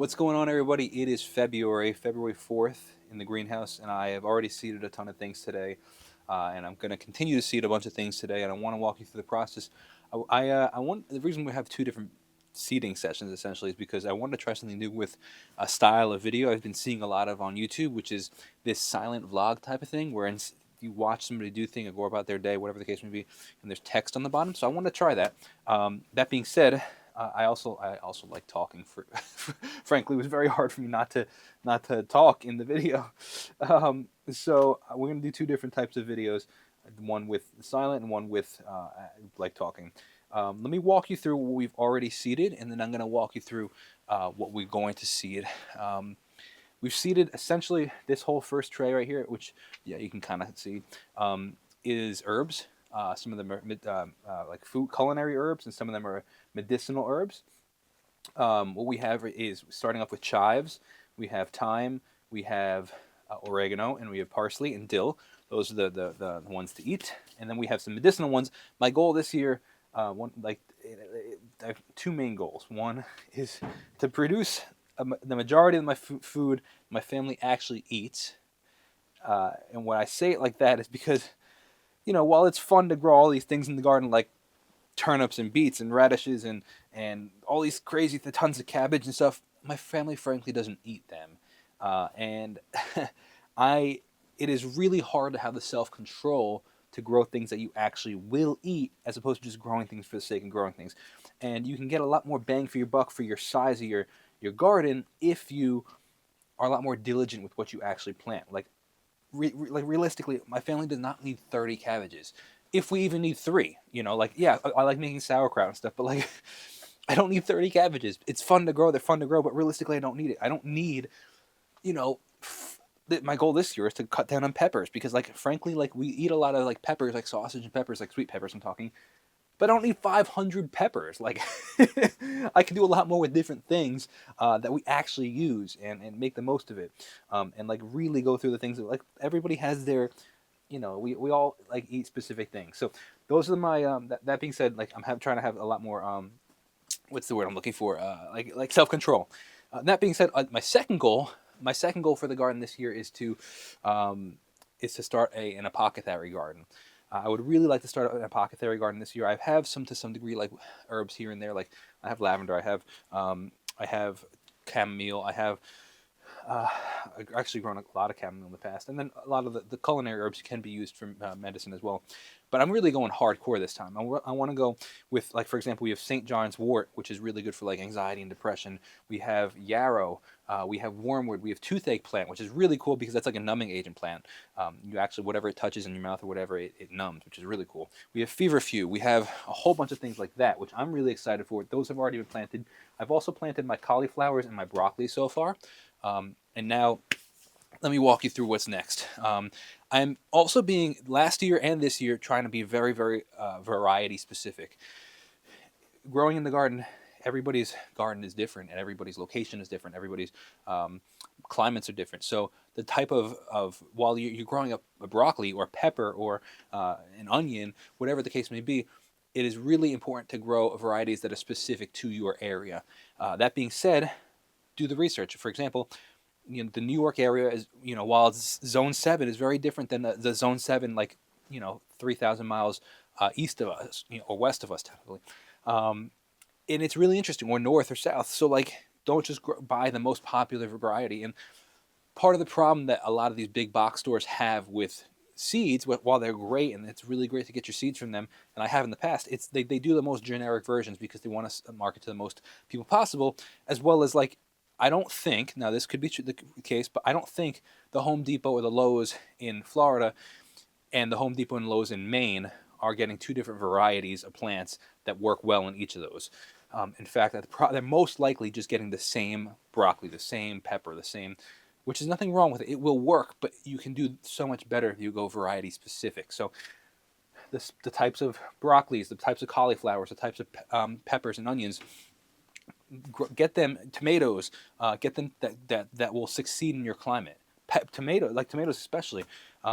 What's going on, everybody? It is February 4th in the greenhouse, and I have already seeded a ton of things today, and I'm going to continue to seed a bunch of things today, and I want to walk you through the process. I want the reason we have two different seeding sessions essentially is because I wanted to try something new with a style of video I've been seeing a lot of on YouTube, which is this silent vlog type of thing, where you watch somebody do thing or go about their day, whatever the case may be, and there's text on the bottom. So I want to try that. That being said, I also like talking. Frankly, it was very hard for me not to talk in the video. So we're gonna do two different types of videos, one with silent and one with like talking. Let me walk you through what we've already seeded, and then I'm gonna walk you through what we're going to seed. We've seeded essentially this whole first tray right here, which you can kind of see, is herbs. Some of them are like food culinary herbs, and some of them are medicinal herbs. What we have is starting off with chives. We have thyme. We have oregano, and we have parsley and dill. Those are the ones to eat. And then we have some medicinal ones. My goal this year, I have two main goals. One is to produce the majority of my food my family actually eats. And when I say it like that is because, while it's fun to grow all these things in the garden, like turnips and beets and radishes and all these crazy tons of cabbage and stuff, my family frankly doesn't eat them, and it is really hard to have the self-control to grow things that you actually will eat, as opposed to just growing things for the sake of growing things. And you can get a lot more bang for your buck for your size of your garden if you are a lot more diligent with what you actually plant. Like realistically, my family does not need 30 cabbages. If we even need 3, I like making sauerkraut and stuff, but like, I don't need 30 cabbages. It's fun to grow. They're fun to grow, but realistically, I don't need it. I don't need, my goal this year is to cut down on peppers because, like, frankly, like we eat a lot of like peppers, like sausage and peppers, like sweet peppers. I'm talking, but I don't need 500 peppers. Like, I can do a lot more with different things that we actually use and make the most of it, and like really go through the things that, like, everybody has their, we all like eat specific things. So those are my that being said, like trying to have a lot more what's the word I'm looking for, like self-control. That being said, my second goal for the garden this year is to start an apothecary garden. I would really like to start an apothecary garden this year. I have some to some degree, like herbs here and there. Like I have lavender, I have chamomile, I have I've actually grown a lot of chamomile in the past, and then a lot of the culinary herbs can be used for medicine as well. But I'm really going hardcore this time. I want to go with, like, for example, we have St. John's wort, which is really good for like anxiety and depression. We have yarrow, we have wormwood, we have toothache plant, which is really cool because that's like a numbing agent plant. You actually, whatever it touches in your mouth or whatever, it numbs, which is really cool. We have feverfew. We have a whole bunch of things like that, which I'm really excited for. Those have already been planted. I've also planted my cauliflowers and my broccoli so far. And now let me walk you through what's next. I'm also last year and this year, trying to be very, very variety specific. Growing in the garden, everybody's garden is different, and everybody's location is different. Everybody's climates are different. So the type of while you're growing up a broccoli or pepper or an onion, whatever the case may be, it is really important to grow varieties that are specific to your area. That being said, do the research. For example, the New York area is, while it's Zone 7 is very different than the Zone 7, like, 3,000 miles east of us, or west of us, technically. And it's really interesting, or north or south. So, like, don't just buy the most popular variety. And part of the problem that a lot of these big box stores have with seeds, while they're great, and it's really great to get your seeds from them, and I have in the past, they do the most generic versions because they want to market to the most people possible, as well as, like, I don't think, now this could be the case, but I don't think the Home Depot or the Lowe's in Florida and the Home Depot and Lowe's in Maine are getting two different varieties of plants that work well in each of those. In fact, they're most likely just getting the same broccoli, the same pepper, the same, which is nothing wrong with it. It will work, but you can do so much better if you go variety specific. So the types of broccolis, the types of cauliflowers, the types of peppers and onions, get them. Tomatoes, get them that will succeed in your climate. Tomatoes especially.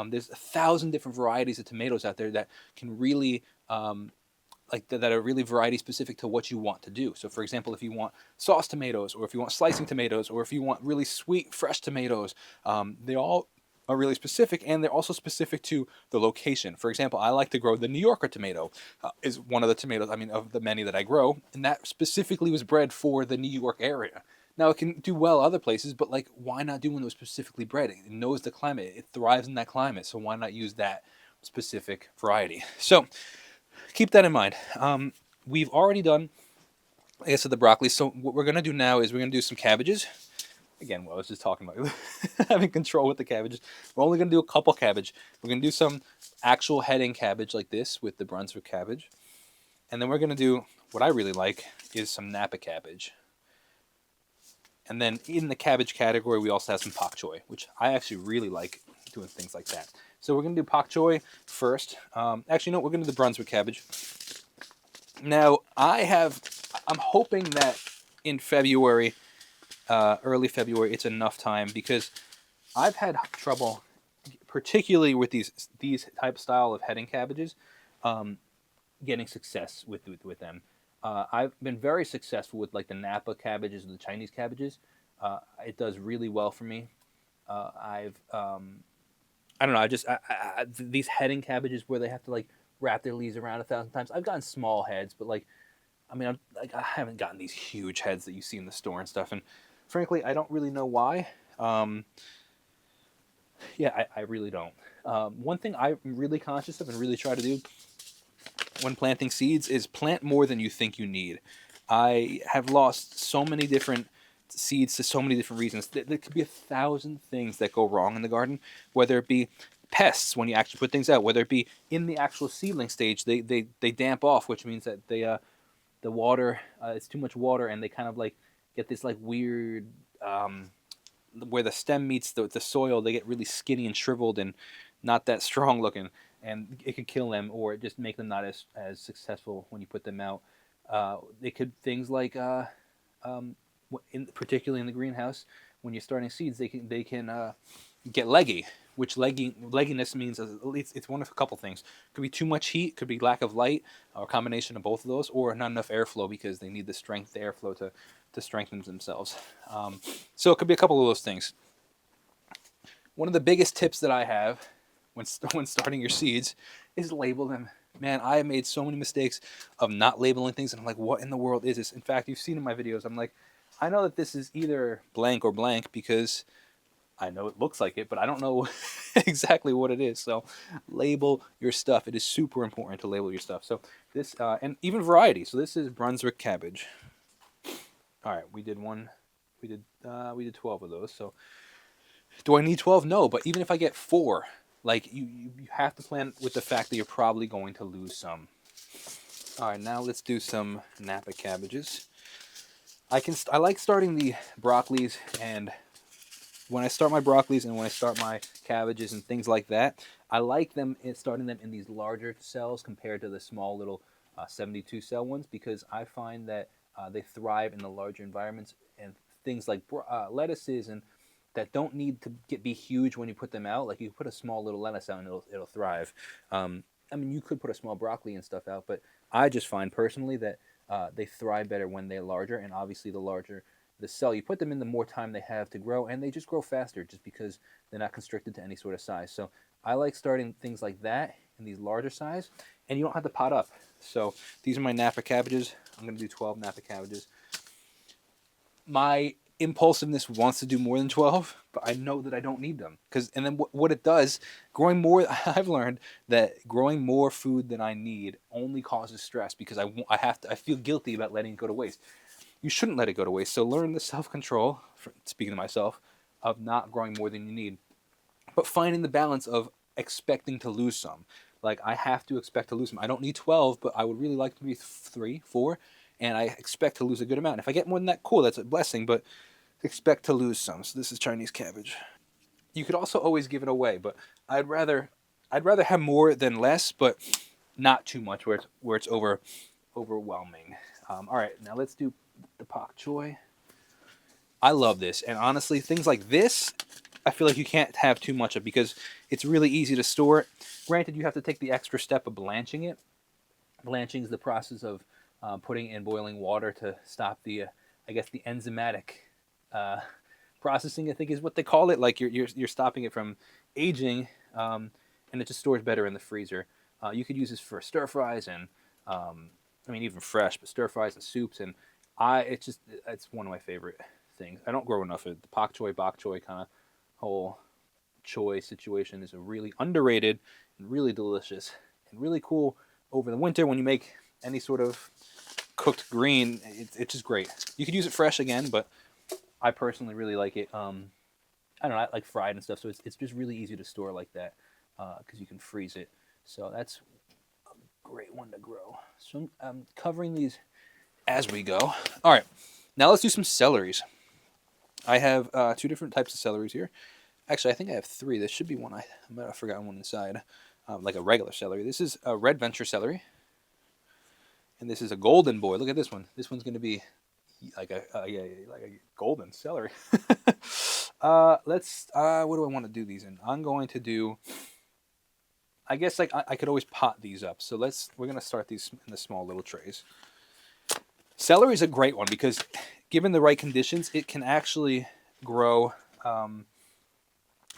There's 1,000 different varieties of tomatoes out there that can really like that are really variety specific to what you want to do. So for example, if you want sauce tomatoes, or if you want slicing tomatoes, or if you want really sweet fresh tomatoes, they all are really specific, and they're also specific to the location. For example, I like to grow the New Yorker tomato, is one of the tomatoes, I mean, of the many that I grow, and that specifically was bred for the New York area. Now it can do well other places, but like, why not do one that was specifically bred? It knows the climate, it thrives in that climate, so why not use that specific variety? So keep that in mind. We've already done, I guess, the broccoli. So what we're gonna do now is we're gonna do some cabbages. Again, what I was just talking about, having control with the cabbages. We're only gonna do a couple cabbage. We're gonna do some actual heading cabbage like this with the Brunswick cabbage, and then we're gonna do what I really like is some Napa cabbage. And then in the cabbage category, we also have some pak choi, which I actually really like doing things like that. So we're going to do pak choi first. Actually, no, we're going to do the Brunswick cabbage. Now, I'm hoping that in February, early February, it's enough time, because I've had trouble, particularly with these type style of heading cabbages, getting success with them. I've been very successful with like the Napa cabbages and the Chinese cabbages. It does really well for me. I don't know. These heading cabbages where they have to like wrap their leaves around 1,000 times. I've gotten small heads, but like, I mean, I haven't gotten these huge heads that you see in the store and stuff. And frankly, I don't really know why. Yeah, I really don't. One thing I'm really conscious of and really try to do when planting seeds is plant more than you think you need. I have lost so many different seeds to so many different reasons. There could be 1,000 things that go wrong in the garden, whether it be pests when you actually put things out, whether it be in the actual seedling stage, they damp off, which means that the water, it's too much water, and they kind of like get this like weird, where the stem meets the soil, they get really skinny and shriveled and not that strong looking, and it could kill them or just make them not as successful when you put them out. They could, things like particularly in the greenhouse, when you're starting seeds, they can get leggy, which legginess means it's one of a couple things. It could be too much heat, could be lack of light, or a combination of both of those, or not enough airflow because they need the airflow to strengthen themselves. So it could be a couple of those things. One of the biggest tips that I have when starting your seeds is label them. Man, I have made so many mistakes of not labeling things, and I'm like, what in the world is this? In fact, you've seen in my videos, I'm like, I know that this is either blank or blank because I know it looks like it, but I don't know exactly what it is. So label your stuff. It is super important to label your stuff. So this, and even variety. So this is Brunswick cabbage. All right, we did 12 of those. So do I need 12? No, but even if I get 4, like you have to plan with the fact that you're probably going to lose some. All right, now let's do some Napa cabbages. I like starting the broccolis, and when I start my broccolis and when I start my cabbages and things like that, I like starting them in these larger cells compared to the small little 72 cell ones, because I find that they thrive in the larger environments, and things like lettuces and that don't need to be huge when you put them out. Like you put a small little lettuce out and it'll thrive. I mean, you could put a small broccoli and stuff out, but I just find personally that they thrive better when they're larger, and obviously the larger the cell you put them in, the more time they have to grow, and they just grow faster just because they're not constricted to any sort of size. So I like starting things like that in these larger size, and you don't have to pot up. So these are my Napa cabbages. I'm going to do 12 Napa cabbages. My impulsiveness wants to do more than 12, but I know that I don't need them. And then what it does, growing more, I've learned that growing more food than I need only causes stress, because I feel guilty about letting it go to waste. You shouldn't let it go to waste. So learn the self-control, speaking to myself, of not growing more than you need, but finding the balance of expecting to lose some. Like, I have to expect to lose some. I don't need 12, but I would really like to be 3, 4, and I expect to lose a good amount. If I get more than that, cool, that's a blessing, but expect to lose some. So this is Chinese cabbage. You could also always give it away, but I'd rather have more than less, but not too much where it's overwhelming. All right, now let's do the pak choi. I love this, and honestly, things like this, I feel like you can't have too much of, because it's really easy to store it. Granted, you have to take the extra step of blanching it, Blanching is the process of putting in boiling water to stop the, I guess, the enzymatic uh, processing, I think is what they call it. Like you're stopping it from aging, and it just stores better in the freezer. You could use this for stir fries and, I mean, even fresh, but stir fries and soups. And it's one of my favorite things. I don't grow enough of it. The pak choi, bok choy kind of whole choy situation is a really underrated and really delicious and really cool over the winter when you make any sort of cooked green. It's just great. You could use it fresh again, but I personally really like it. I don't know, I like fried and stuff, so it's just really easy to store like that because you can freeze it. So that's a great one to grow. So I'm covering these as we go. All right, now let's do some celeries. I have two different types of celeries here. Actually, I think I have three. This should be one. I might have forgotten one inside, like a regular celery. This is a red venture celery, and this is a golden boy. Look at this one. This one's going to be like like a golden celery. Let's. What do I want to do these in? I'm going to do. I guess like I could always pot these up. So we're gonna start these in the small little trays. Celery is a great one because given the right conditions, it can actually grow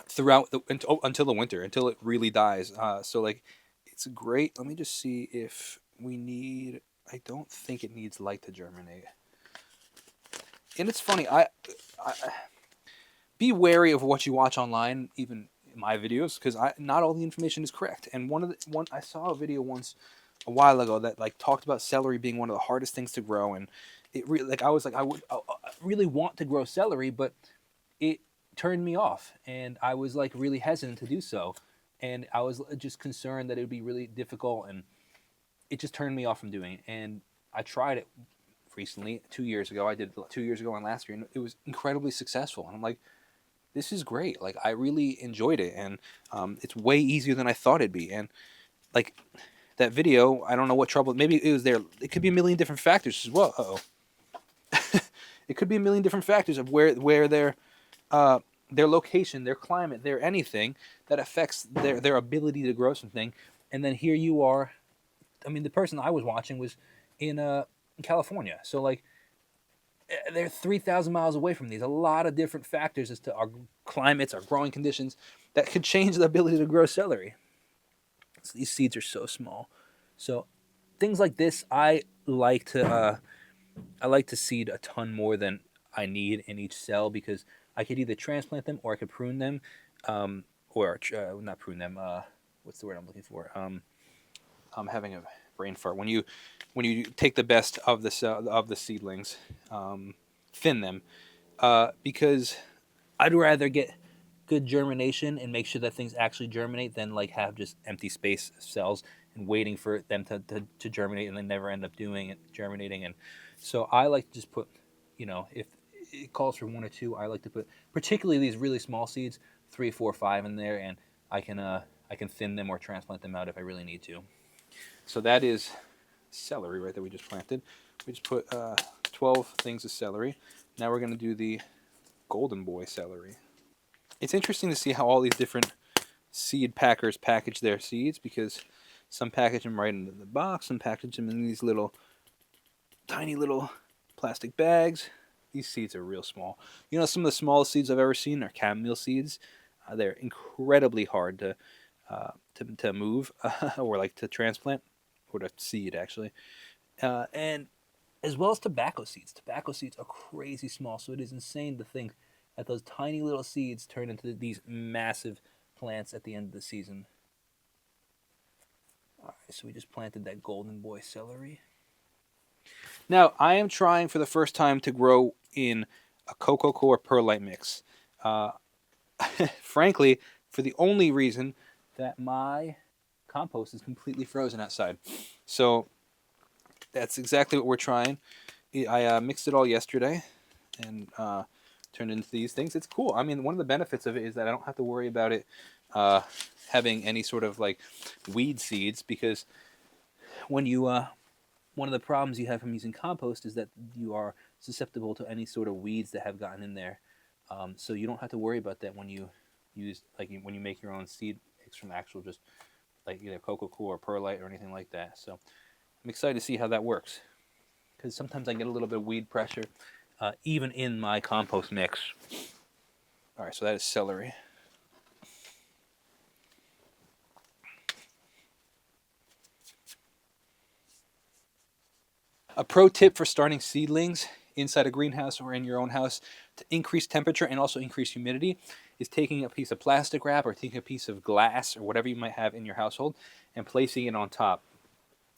throughout until the winter, until it really dies. So like it's great. Let me just see if we need. I don't think it needs light to germinate. And it's funny. I be wary of what you watch online, even in my videos, because not all the information is correct. And one I saw a video once a while ago that like talked about celery being one of the hardest things to grow, and it really like I was like I really want to grow celery, but it turned me off, and I was like really hesitant to do so, and I was just concerned that it would be really difficult, and it just turned me off from doing it. And I tried it recently 2 years ago. I did it 2 years ago and last year, and it was incredibly successful. And I'm like, this is great. Like I really enjoyed it, and it's way easier than I thought it'd be. And like that video, I don't know what trouble. Maybe it was there. It could be a million different factors as well. It could be a million different factors of where their location, their climate, their anything that affects their ability to grow something. And then here you are. I mean, the person I was watching was in California, so like they're 3,000 miles away from these. A lot of different factors as to our climates, our growing conditions that could change the ability to grow celery. So these seeds are so small. So things like this, I like to seed a ton more than I need in each cell because I could either transplant them or I could prune them, or not prune them. What's the word I'm looking for? I'm having a brain fart. When you take the best of the seedlings, thin them, because I'd rather get good germination and make sure that things actually germinate than like have just empty space cells and waiting for them to germinate and then never end up doing it germinating. And so I like to just put, if it calls for one or two, I like to put particularly these really small seeds, 3, 4, 5 in there, and I can thin them or transplant them out if I really need to. So that is celery, right, that we just planted. We just put 12 things of celery. Now we're going to do the golden boy celery. It's interesting to see how all these different seed packers package their seeds because some package them right into the box, some package them in these tiny little plastic bags. These seeds are real small. Some of the smallest seeds I've ever seen are chamomile seeds. They're incredibly hard to move or like to transplant or to seed actually. And as well as tobacco seeds. Tobacco seeds are crazy small, so it is insane to think that those tiny little seeds turn into these massive plants at the end of the season. All right, so we just planted that golden boy celery. Now, I am trying for the first time to grow in a cocoa coir perlite mix. Frankly, for the only reason that my compost is completely frozen outside. So that's exactly what we're trying. I mixed it all yesterday and turned into these things. It's cool. I mean, one of the benefits of it is that I don't have to worry about it having any sort of like weed seeds because when you one of the problems you have from using compost is that you are susceptible to any sort of weeds that have gotten in there. So you don't have to worry about that when you use when you make your own seed mix from actual just like either cocoa coir or perlite or anything like that. So I'm excited to see how that works, because sometimes I get a little bit of weed pressure, even in my compost mix. All right, so that is celery. A pro tip for starting seedlings inside a greenhouse or in your own house to increase temperature and also increase humidity is taking a piece of plastic wrap or taking a piece of glass or whatever you might have in your household and placing it on top.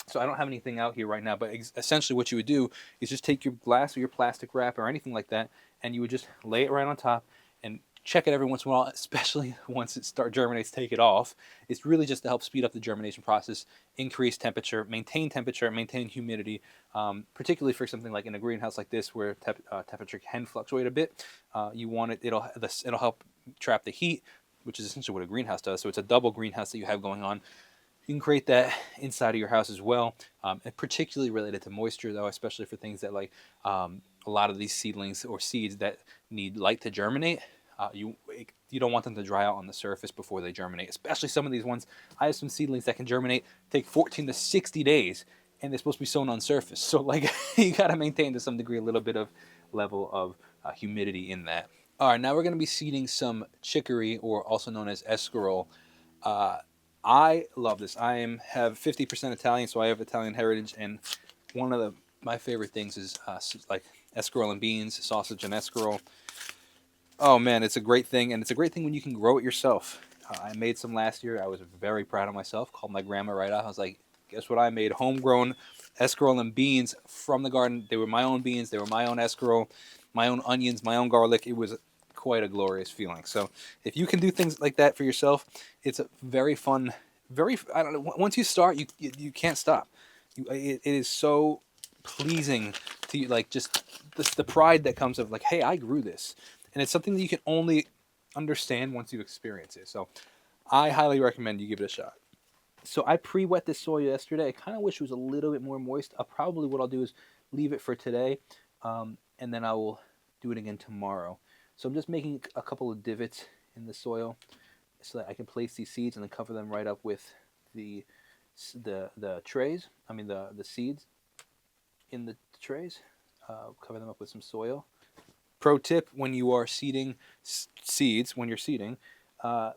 So I don't have anything out here right now, but essentially what you would do is just take your glass or your plastic wrap or anything like that, and you would just lay it right on top and check it every once in a while, especially once it germinates, take it off. It's really just to help speed up the germination process, increase temperature, maintain humidity, particularly for something like in a greenhouse like this where temperature can fluctuate a bit. You want it, it'll help trap the heat, which is essentially what a greenhouse does. So it's a double greenhouse that you have going on. You can create that inside of your house as well, and particularly related to moisture, though, especially for things that like a lot of these seedlings or seeds that need light to germinate. You don't want them to dry out on the surface before they germinate, especially some of these ones. I have some seedlings that can germinate, take 14 to 60 days, and they're supposed to be sown on surface. So like you got to maintain to some degree a little bit of level of humidity in that. All right, now we're going to be seeding some chicory, or also known as escarole. Uh, I love this. Have 50% Italian, so I have Italian heritage, and one of my favorite things is like escarole and beans, sausage and escarole. Oh man, it's a great thing, and it's a great thing when you can grow it yourself. I made some last year. I was very proud of myself. Called my grandma right out. I was like, "Guess what? I made homegrown escarole and beans from the garden. They were my own beans. They were my own escarole, my own onions, my own garlic. It was quite a glorious feeling. So if you can do things like that for yourself, it's a very fun. I don't know. Once you start, you can't stop. It is so pleasing to you, like just the pride that comes of like, hey, I grew this, and it's something that you can only understand once you experience it. So I highly recommend you give it a shot. So I pre-wet this soil yesterday. I kind of wish it was a little bit more moist. What I'll do is leave it for today, and then I will do it again tomorrow. So I'm just making a couple of divots in the soil so that I can place these seeds and then cover them right up with the trays. I mean the seeds in the trays. Cover them up with some soil. Pro tip: when you are seeding seeds, when you're seeding,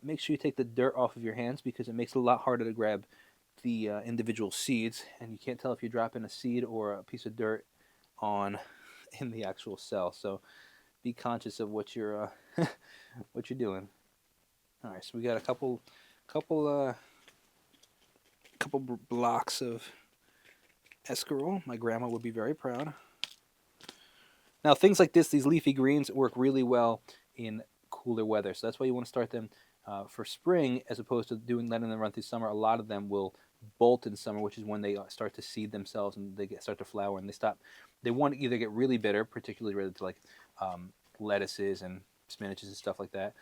make sure you take the dirt off of your hands because it makes it a lot harder to grab the individual seeds, and you can't tell if you're dropping a seed or a piece of dirt on in the actual cell. So be conscious of what you're what you're doing. All right, so we got a couple blocks of escarole. My grandma would be very proud. Now, things like this, these leafy greens, work really well in cooler weather. So that's why you want to start them for spring as opposed to letting them run through summer. A lot of them will bolt in summer, which is when they start to seed themselves and they start to flower and they stop. They want to either get really bitter, particularly related to like lettuces and spinaches and stuff like that.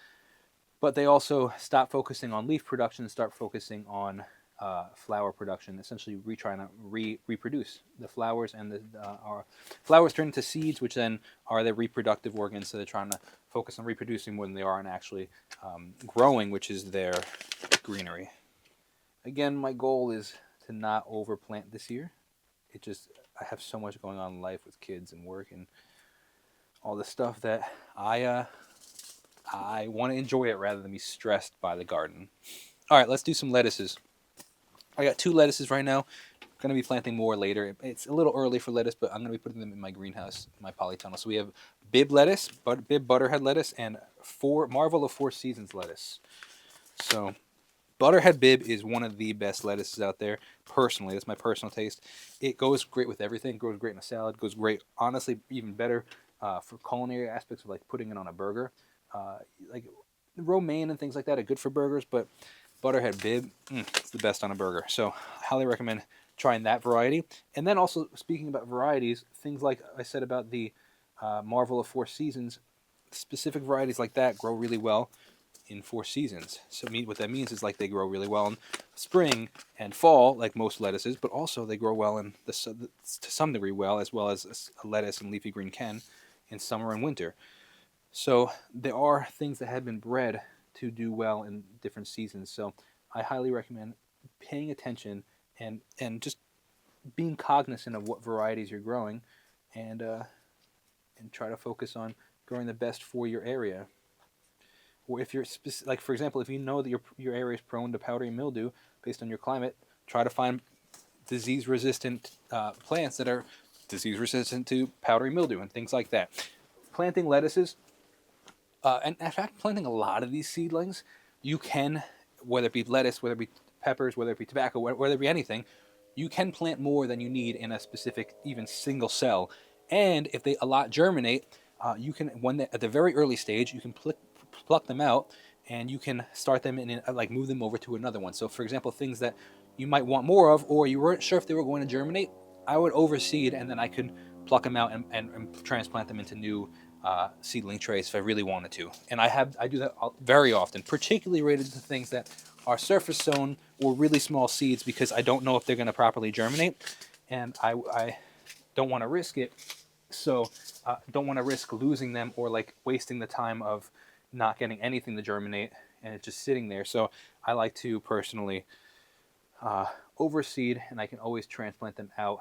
But they also stop focusing on leaf production and start focusing on flower production, essentially trying to reproduce the flowers, and our flowers turn into seeds, which then are their reproductive organs. So they're trying to focus on reproducing more than they are on actually growing, which is their greenery. Again, my goal is to not overplant this year. I have so much going on in life with kids and work and all this stuff that I want to enjoy it rather than be stressed by the garden. All right, let's do some lettuces. I got 2 lettuces right now. I'm going to be planting more later. It's a little early for lettuce, but I'm going to be putting them in my greenhouse, my polytunnel. So we have Bib lettuce, Bib butterhead lettuce, and Marvel of 4 Seasons lettuce. So butterhead Bib is one of the best lettuces out there. Personally, that's my personal taste. It goes great with everything. It goes great in a salad. It goes great, honestly, even better for culinary aspects of like putting it on a burger. Like romaine and things like that are good for burgers, but butterhead Bib, it's the best on a burger. So I highly recommend trying that variety. And then also, speaking about varieties, things like I said about the Marvel of 4 Seasons, specific varieties like that grow really well in 4 seasons. So what that means is like they grow really well in spring and fall, like most lettuces, but also they grow well to some degree as well as a lettuce and leafy green can in summer and winter. So there are things that have been bred to do well in different seasons. So I highly recommend paying attention and just being cognizant of what varieties you're growing, and try to focus on growing the best for your area. Or if you're like, for example, if you know that your area is prone to powdery mildew based on your climate, try to find disease-resistant plants that are disease-resistant to powdery mildew and things like that. Planting lettuces, and in fact, planting a lot of these seedlings, you can, whether it be lettuce, whether it be peppers, whether it be tobacco, whether it be anything, you can plant more than you need in a specific, even single cell. And if they a lot germinate, you can, when they, at the very early stage, you can pluck them out, and you can start them in, like move them over to another one. So, for example, things that you might want more of, or you weren't sure if they were going to germinate, I would overseed, and then I could pluck them out and transplant them into new seedling trays if I really wanted to. And I do that very often, particularly related to things that are surface sown or really small seeds, because I don't know if they're going to properly germinate, and I don't want to risk it. So don't want to risk losing them, or like wasting the time of not getting anything to germinate and it's just sitting there. So I like to personally overseed, and I can always transplant them out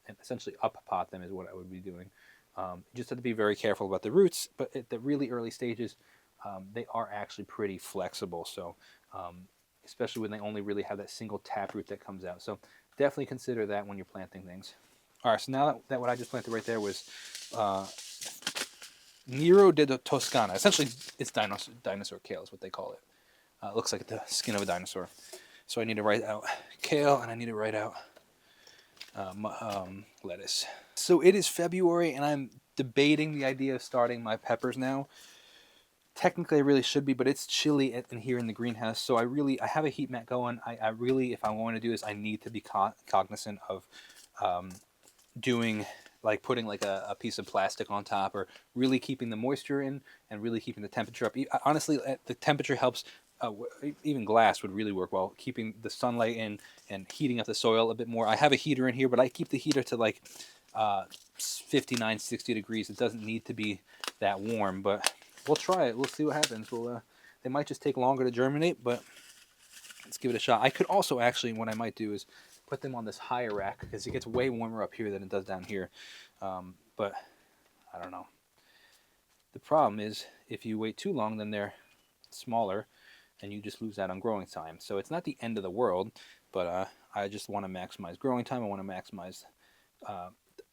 and essentially up pot them is what I would be doing. You just have to be very careful about the roots, but at the really early stages, they are actually pretty flexible. So especially when they only really have that single taproot that comes out. So definitely consider that when you're planting things. All right, so now that what I just planted right there was Nero de Toscana. Essentially, it's dinosaur kale is what they call it. It looks like the skin of a dinosaur. So I need to write out kale, and I need to write out lettuce. So it is February, and I'm debating the idea of starting my peppers now. Technically, I really should be, but it's chilly in here in the greenhouse. So I have a heat mat going. I really, if I want to do this, I need to be cognizant of doing, like putting like a piece of plastic on top, or really keeping the moisture in and really keeping the temperature up. Honestly, the temperature helps. Even glass would really work well, keeping the sunlight in and heating up the soil a bit more. I have a heater in here, but I keep the heater to like 59, 60 degrees. It doesn't need to be that warm, but we'll try it. We'll see what happens. They might just take longer to germinate, but let's give it a shot. I could also actually, what I might do is put them on this higher rack, because it gets way warmer up here than it does down here. But I don't know. The problem is, if you wait too long, then they're smaller, and you just lose out on growing time. So it's not the end of the world, but I just want to maximize growing time. I want to maximize.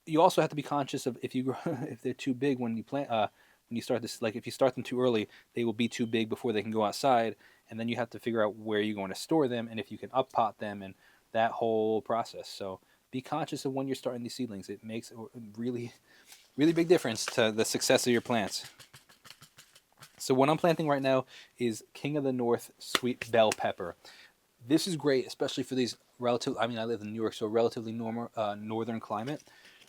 You also have to be conscious of if they're too big when you plant. When you start this, like if you start them too early, they will be too big before they can go outside, and then you have to figure out where you're going to store them and if you can up pot them and that whole process. So be conscious of when you're starting these seedlings. It makes a really, really big difference to the success of your plants. So what I'm planting right now is King of the North sweet bell pepper. This is great, especially for these I live in New York, so relatively northern climate.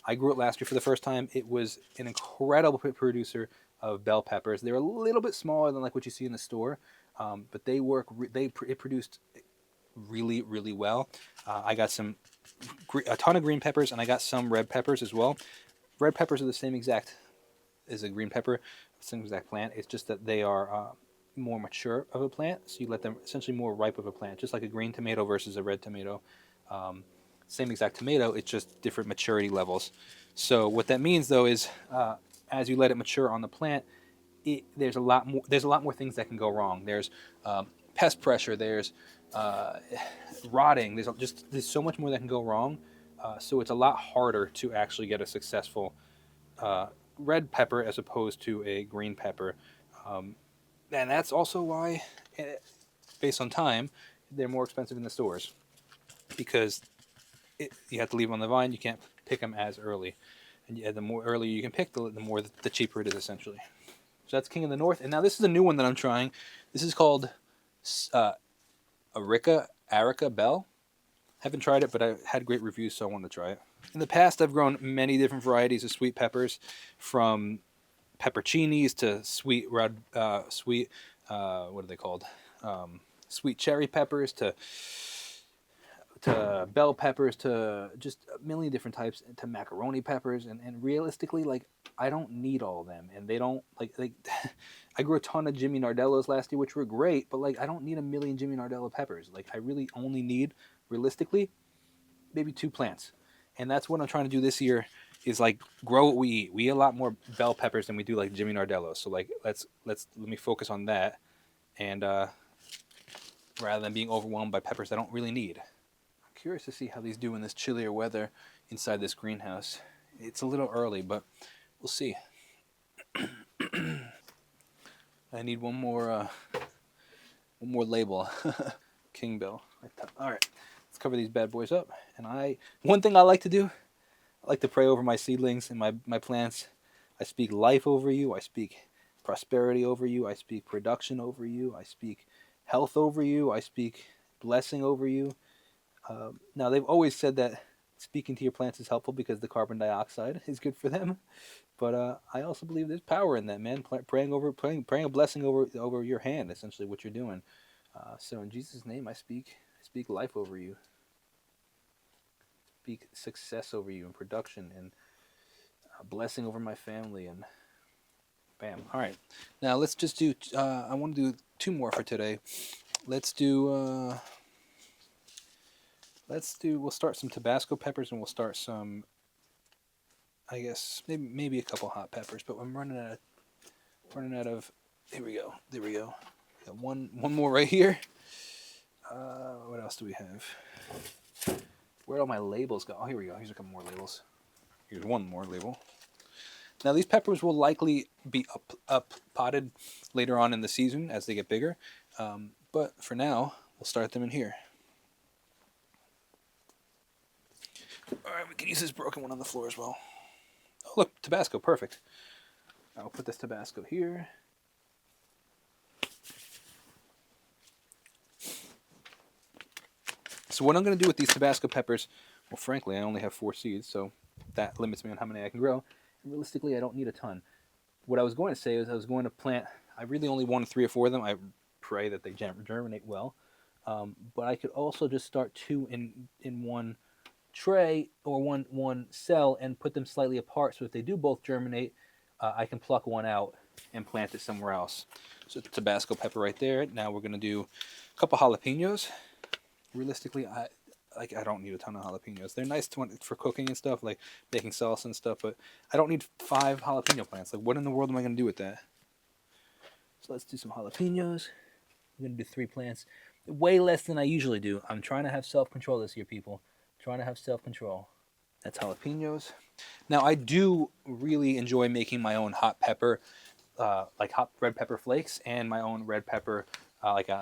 I grew it last year for the first time. It was an incredible producer of bell peppers. They're a little bit smaller than like what you see in the store, but they work. It produced really, really well. I got a ton of green peppers, and I got some red peppers as well. Red peppers are the same exact as a green pepper, same exact plant. It's just that they are more mature of a plant, so you let them essentially more ripe of a plant, just like a green tomato versus a red tomato. Same exact tomato, it's just different maturity levels. So what that means, though, is as you let it mature on the plant, there's a lot more things that can go wrong. There's pest pressure. There's rotting. There's so much more that can go wrong. So it's a lot harder to actually get a successful red pepper as opposed to a green pepper. And that's also why, based on time, they're more expensive in the stores, because you have to leave them on the vine. You can't pick them as early, and the more earlier you can pick, the cheaper it is, essentially. So that's King of the North. And now this is a new one that I'm trying. This is called Arica Bell. Haven't tried it, but I had great reviews, so I wanted to try it. In the past, I've grown many different varieties of sweet peppers, from pepperoncinis to sweet what are they called? Sweet cherry peppers to bell peppers, to just a million different types, to macaroni peppers, and realistically, like, I don't need all of them, and they don't like I grew a ton of Jimmy Nardellos last year, which were great, but like I don't need a million Jimmy Nardello peppers. Like I really only need, realistically, maybe 2 plants. And that's what I'm trying to do this year is like grow what we eat. We eat a lot more bell peppers than we do like Jimmy Nardello. So like let me focus on that, and rather than being overwhelmed by peppers I don't really need. I'm curious to see how these do in this chillier weather inside this greenhouse. It's a little early, but we'll see. I need one more label. King Bill. All right, let's cover these bad boys up. And one thing I like to do, I like to pray over my seedlings and my plants. I speak life over you. I speak prosperity over you. I speak production over you. I speak health over you. I speak blessing over you. Now, they've always said that speaking to your plants is helpful because the carbon dioxide is good for them. But I also believe there's power in that, man. Praying a blessing over your hand, essentially what you're doing. So in Jesus' name, I speak life over you. Speak success over you and production and blessing over my family, and bam. All right, now let's just do. I want to do 2 more for today. Let's do. We'll start some Tabasco peppers, and we'll start some. I guess maybe a couple hot peppers, but I'm running out of. Here we go. Got one more right here. What else do we have? Where'd all my labels go? Oh, here we go. Here's a couple more labels. Here's one more label. Now, these peppers will likely be up potted later on in the season as they get bigger. But for now, we'll start them in here. All right, we can use this broken one on the floor as well. Oh, look, Tabasco, perfect. I'll put this Tabasco here. So what I'm going to do with these Tabasco peppers, well, frankly, I only have 4 seeds, so that limits me on how many I can grow. And realistically, I don't need a ton. What I was going to say is I was going to plant, I really only wanted 3 or 4 of them. I pray that they germinate well. But I could also just start 2 in one tray or one cell and put them slightly apart. So if they do both germinate, I can pluck one out and plant it somewhere else. So Tabasco pepper right there. Now we're going to do a couple jalapenos. Realistically, I don't need a ton of jalapenos. They're nice for cooking and stuff, like making salsa and stuff, but I don't need 5 jalapeno plants. Like, what in the world am I going to do with that? So let's do some jalapenos. I'm going to do 3 plants. Way less than I usually do. I'm trying to have self-control this year, people. Trying to have self-control. That's jalapenos. Now, I do really enjoy making my own hot pepper, like hot red pepper flakes, and my own red pepper, hot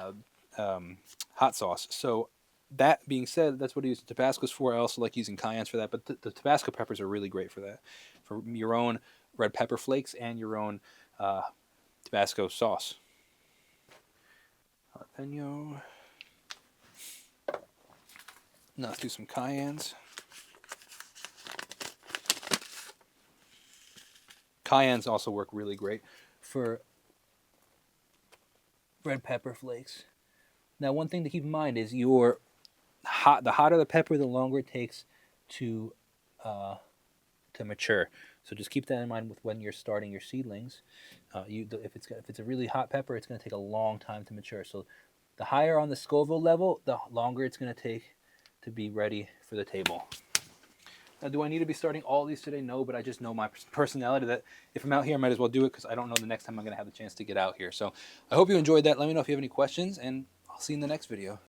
sauce. So that being said, that's what I use the Tabascos for. I also like using cayennes for that, but the Tabasco peppers are really great for that. For your own red pepper flakes and your own Tabasco sauce. Jalapeno. Now let's do some cayennes. Cayennes also work really great for red pepper flakes. Now, one thing to keep in mind is the hotter the pepper, the longer it takes to mature. So just keep that in mind with when you're starting your seedlings. If it's a really hot pepper, it's going to take a long time to mature. So the higher on the Scoville level, the longer it's going to take to be ready for the table. Now, do I need to be starting all these today? No, but I just know my personality that if I'm out here, I might as well do it because I don't know the next time I'm going to have the chance to get out here. So I hope you enjoyed that. Let me know if you have any questions, and I'll see you in the next video.